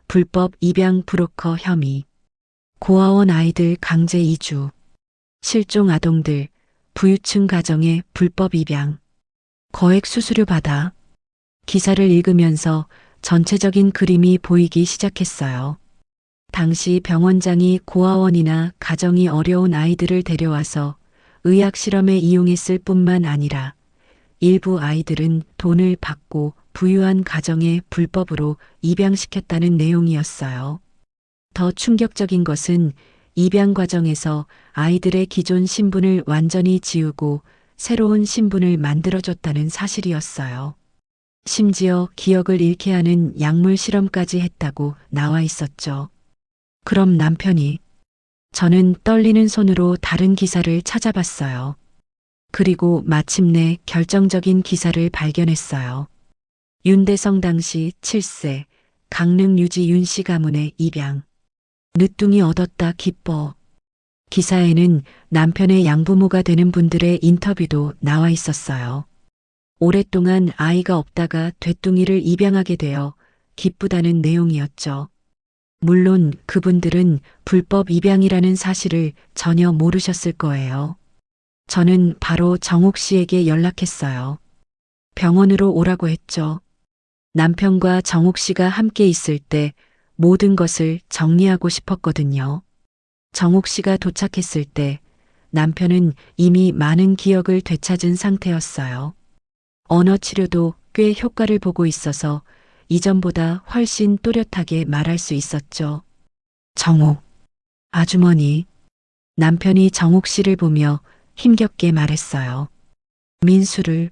불법 입양 브로커 혐의, 고아원 아이들 강제 이주, 실종 아동들, 부유층 가정의 불법 입양, 거액 수수료 받아. 기사를 읽으면서 전체적인 그림이 보이기 시작했어요. 당시 병원장이 고아원이나 가정이 어려운 아이들을 데려와서 의학 실험에 이용했을 뿐만 아니라 일부 아이들은 돈을 받고 부유한 가정에 불법으로 입양시켰다는 내용이었어요. 더 충격적인 것은 입양 과정에서 아이들의 기존 신분을 완전히 지우고 새로운 신분을 만들어줬다는 사실이었어요. 심지어 기억을 잃게 하는 약물 실험까지 했다고 나와 있었죠. 그럼 남편이? 저는 떨리는 손으로 다른 기사를 찾아봤어요. 그리고 마침내 결정적인 기사를 발견했어요. 윤대성 당시 7세, 강릉 유지 윤씨 가문의 입양. 늦둥이 얻었다 기뻐. 기사에는 남편의 양부모가 되는 분들의 인터뷰도 나와 있었어요. 오랫동안 아이가 없다가 되뚱이를 입양하게 되어 기쁘다는 내용이었죠. 물론 그분들은 불법 입양이라는 사실을 전혀 모르셨을 거예요. 저는 바로 정옥 씨에게 연락했어요. 병원으로 오라고 했죠. 남편과 정옥 씨가 함께 있을 때 모든 것을 정리하고 싶었거든요. 정옥 씨가 도착했을 때 남편은 이미 많은 기억을 되찾은 상태였어요. 언어 치료도 꽤 효과를 보고 있어서 이전보다 훨씬 또렷하게 말할 수 있었죠. 정옥, 아주머니. 남편이 정옥 씨를 보며 힘겹게 말했어요. 민수를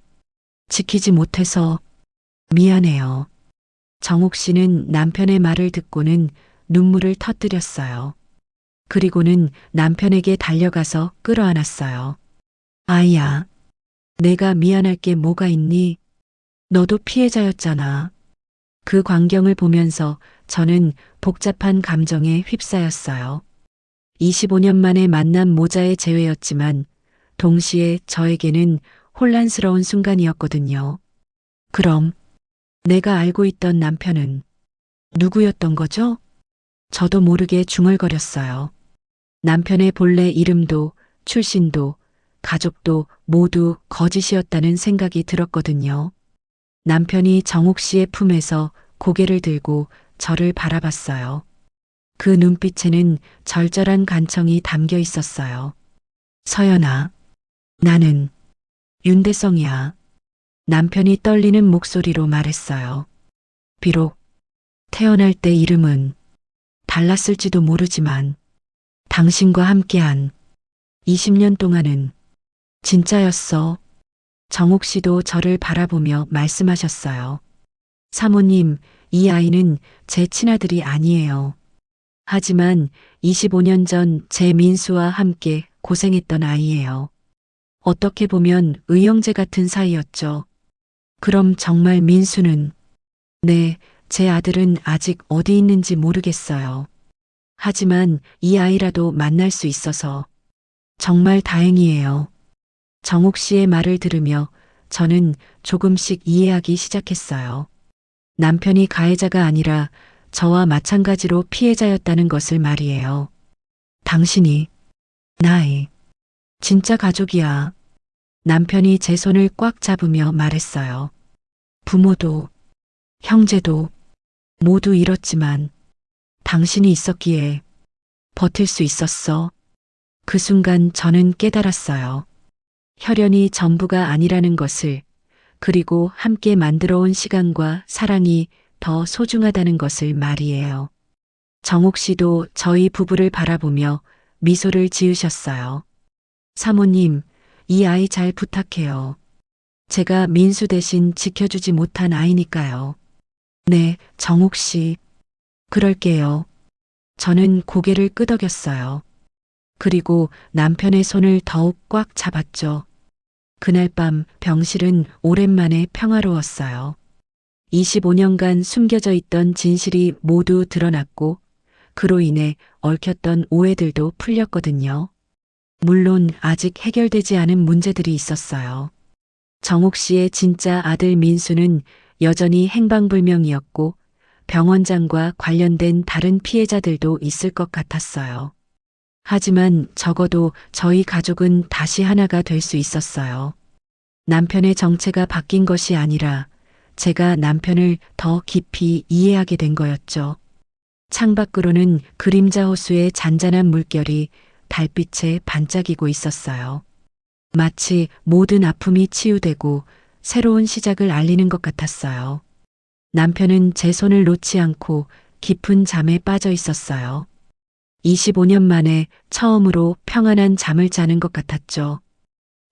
지키지 못해서 미안해요. 정옥 씨는 남편의 말을 듣고는 눈물을 터뜨렸어요. 그리고는 남편에게 달려가서 끌어안았어요. 아이야, 내가 미안할 게 뭐가 있니? 너도 피해자였잖아. 그 광경을 보면서 저는 복잡한 감정에 휩싸였어요. 25년 만에 만난 모자의 재회였지만 동시에 저에게는 혼란스러운 순간이었거든요. 그럼 내가 알고 있던 남편은 누구였던 거죠? 저도 모르게 중얼거렸어요. 남편의 본래 이름도 출신도 가족도 모두 거짓이었다는 생각이 들었거든요. 남편이 정옥 씨의 품에서 고개를 들고 저를 바라봤어요. 그 눈빛에는 절절한 간청이 담겨 있었어요. 서연아, 나는 윤대성이야. 남편이 떨리는 목소리로 말했어요. 비록 태어날 때 이름은 달랐을지도 모르지만 당신과 함께한 20년 동안은 진짜였어. 정옥 씨도 저를 바라보며 말씀하셨어요. 사모님, 이 아이는 제 친아들이 아니에요. 하지만 25년 전 제 민수와 함께 고생했던 아이예요. 어떻게 보면 의형제 같은 사이였죠. 그럼 정말 민수는? 네, 제 아들은 아직 어디 있는지 모르겠어요. 하지만 이 아이라도 만날 수 있어서 정말 다행이에요. 정옥 씨의 말을 들으며 저는 조금씩 이해하기 시작했어요. 남편이 가해자가 아니라 저와 마찬가지로 피해자였다는 것을 말이에요. 당신이 나의 진짜 가족이야. 남편이 제 손을 꽉 잡으며 말했어요. 부모도 형제도 모두 잃었지만 당신이 있었기에 버틸 수 있었어. 그 순간 저는 깨달았어요. 혈연이 전부가 아니라는 것을, 그리고 함께 만들어온 시간과 사랑이 더 소중하다는 것을 말이에요. 정옥 씨도 저희 부부를 바라보며 미소를 지으셨어요. 사모님, 이 아이 잘 부탁해요. 제가 민수 대신 지켜주지 못한 아이니까요. 네, 정옥 씨. 그럴게요. 저는 고개를 끄덕였어요. 그리고 남편의 손을 더욱 꽉 잡았죠. 그날 밤 병실은 오랜만에 평화로웠어요. 25년간 숨겨져 있던 진실이 모두 드러났고 그로 인해 얽혔던 오해들도 풀렸거든요. 물론 아직 해결되지 않은 문제들이 있었어요. 정옥 씨의 진짜 아들 민수는 여전히 행방불명이었고 병원장과 관련된 다른 피해자들도 있을 것 같았어요. 하지만 적어도 저희 가족은 다시 하나가 될 수 있었어요. 남편의 정체가 바뀐 것이 아니라 제가 남편을 더 깊이 이해하게 된 거였죠. 창밖으로는 그림자 호수의 잔잔한 물결이 달빛에 반짝이고 있었어요. 마치 모든 아픔이 치유되고 새로운 시작을 알리는 것 같았어요. 남편은 제 손을 놓지 않고 깊은 잠에 빠져 있었어요. 25년 만에 처음으로 평안한 잠을 자는 것 같았죠.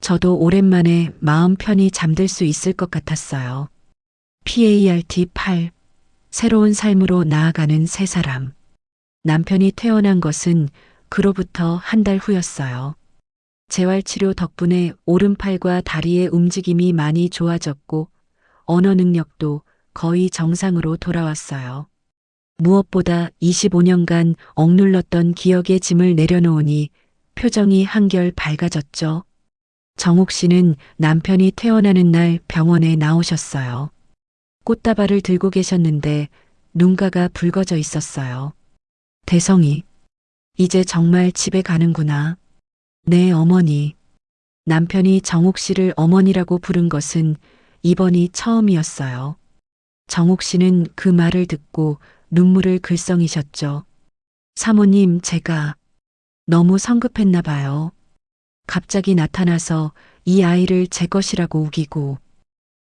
저도 오랜만에 마음 편히 잠들 수 있을 것 같았어요. PART 8. 새로운 삶으로 나아가는 새 사람. 남편이 퇴원한 것은 그로부터 한 달 후였어요. 재활치료 덕분에 오른팔과 다리의 움직임이 많이 좋아졌고 언어 능력도 거의 정상으로 돌아왔어요. 무엇보다 25년간 억눌렀던 기억의 짐을 내려놓으니 표정이 한결 밝아졌죠. 정옥 씨는 남편이 퇴원하는 날 병원에 나오셨어요. 꽃다발을 들고 계셨는데 눈가가 붉어져 있었어요. 대성이, 이제 정말 집에 가는구나. 네, 어머니. 남편이 정옥 씨를 어머니라고 부른 것은 이번이 처음이었어요. 정옥 씨는 그 말을 듣고 눈물을 글썽이셨죠. 사모님, 제가 너무 성급했나 봐요. 갑자기 나타나서 이 아이를 제 것이라고 우기고.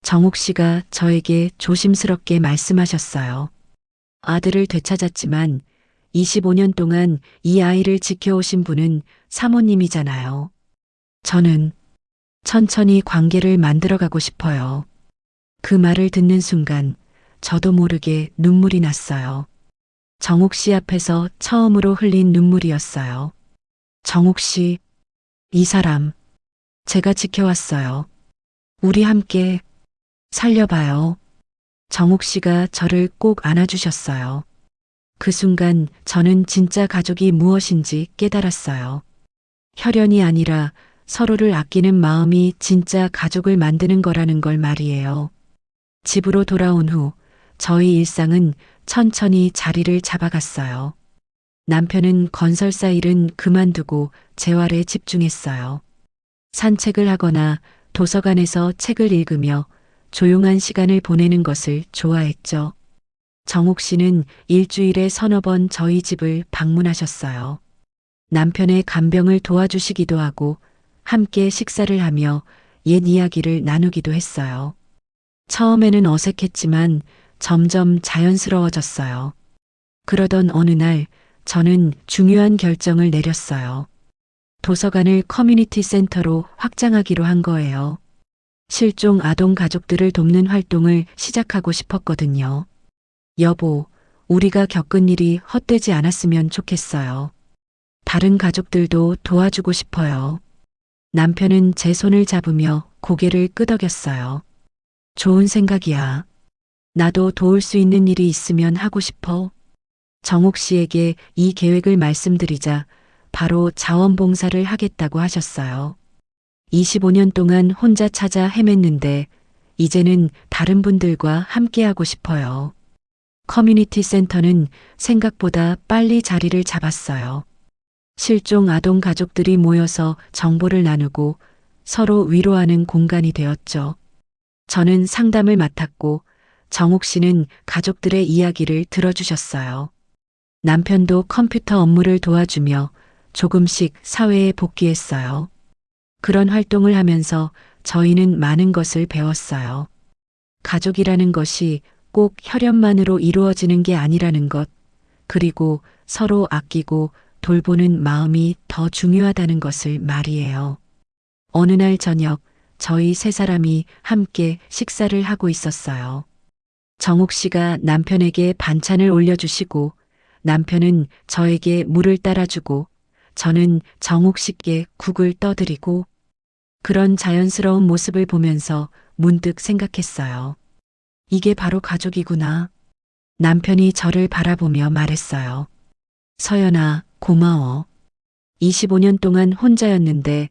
정옥 씨가 저에게 조심스럽게 말씀하셨어요. 아들을 되찾았지만 25년 동안 이 아이를 지켜오신 분은 사모님이잖아요. 저는 천천히 관계를 만들어가고 싶어요. 그 말을 듣는 순간 저도 모르게 눈물이 났어요. 정옥 씨 앞에서 처음으로 흘린 눈물이었어요. 정옥 씨, 이 사람, 제가 지켜왔어요. 우리 함께 살려봐요. 정옥 씨가 저를 꼭 안아주셨어요. 그 순간 저는 진짜 가족이 무엇인지 깨달았어요. 혈연이 아니라 서로를 아끼는 마음이 진짜 가족을 만드는 거라는 걸 말이에요. 집으로 돌아온 후 저희 일상은 천천히 자리를 잡아갔어요. 남편은 건설사 일은 그만두고 재활에 집중했어요. 산책을 하거나 도서관에서 책을 읽으며 조용한 시간을 보내는 것을 좋아했죠. 정옥 씨는 일주일에 서너 번 저희 집을 방문하셨어요. 남편의 간병을 도와주시기도 하고 함께 식사를 하며 옛 이야기를 나누기도 했어요. 처음에는 어색했지만 점점 자연스러워졌어요. 그러던 어느 날 저는 중요한 결정을 내렸어요. 도서관을 커뮤니티 센터로 확장하기로 한 거예요. 실종 아동 가족들을 돕는 활동을 시작하고 싶었거든요. 여보, 우리가 겪은 일이 헛되지 않았으면 좋겠어요. 다른 가족들도 도와주고 싶어요. 남편은 제 손을 잡으며 고개를 끄덕였어요. 좋은 생각이야. 나도 도울 수 있는 일이 있으면 하고 싶어. 정옥 씨에게 이 계획을 말씀드리자 바로 자원봉사를 하겠다고 하셨어요. 25년 동안 혼자 찾아 헤맸는데 이제는 다른 분들과 함께하고 싶어요. 커뮤니티 센터는 생각보다 빨리 자리를 잡았어요. 실종 아동 가족들이 모여서 정보를 나누고 서로 위로하는 공간이 되었죠. 저는 상담을 맡았고 정옥 씨는 가족들의 이야기를 들어주셨어요. 남편도 컴퓨터 업무를 도와주며 조금씩 사회에 복귀했어요. 그런 활동을 하면서 저희는 많은 것을 배웠어요. 가족이라는 것이 꼭 혈연만으로 이루어지는 게 아니라는 것, 그리고 서로 아끼고 돌보는 마음이 더 중요하다는 것을 말이에요. 어느 날 저녁, 저희 세 사람이 함께 식사를 하고 있었어요. 정옥 씨가 남편에게 반찬을 올려주시고, 남편은 저에게 물을 따라주고, 저는 정옥 씨께 국을 떠드리고, 그런 자연스러운 모습을 보면서 문득 생각했어요. 이게 바로 가족이구나. 남편이 저를 바라보며 말했어요. 서연아, 고마워. 25년 동안 혼자였는데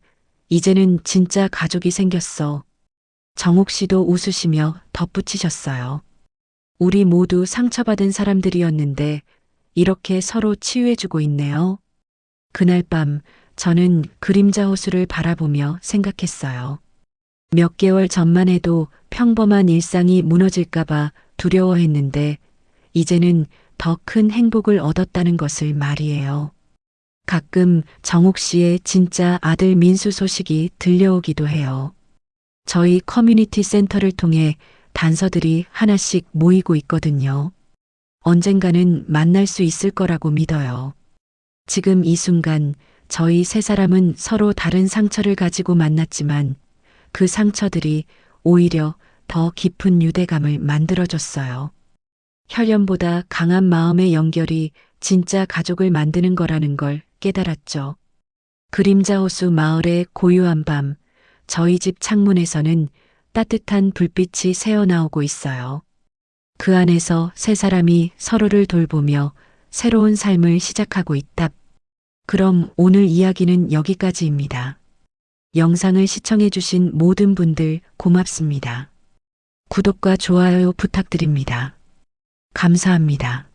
이제는 진짜 가족이 생겼어. 정옥 씨도 웃으시며 덧붙이셨어요. 우리 모두 상처받은 사람들이었는데 이렇게 서로 치유해주고 있네요. 그날 밤 저는 그림자 호수를 바라보며 생각했어요. 몇 개월 전만 해도 평범한 일상이 무너질까봐 두려워했는데 이제는 더 큰 행복을 얻었다는 것을 말이에요. 가끔 정옥 씨의 진짜 아들 민수 소식이 들려오기도 해요. 저희 커뮤니티 센터를 통해 단서들이 하나씩 모이고 있거든요. 언젠가는 만날 수 있을 거라고 믿어요. 지금 이 순간 저희 세 사람은 서로 다른 상처를 가지고 만났지만 그 상처들이 오히려 더 깊은 유대감을 만들어줬어요. 혈연보다 강한 마음의 연결이 진짜 가족을 만드는 거라는 걸 깨달았죠. 그림자 호수 마을의 고요한 밤, 저희 집 창문에서는 따뜻한 불빛이 새어나오고 있어요. 그 안에서 세 사람이 서로를 돌보며 새로운 삶을 시작하고 있다. 그럼 오늘 이야기는 여기까지입니다. 영상을 시청해주신 모든 분들 고맙습니다. 구독과 좋아요 부탁드립니다. 감사합니다.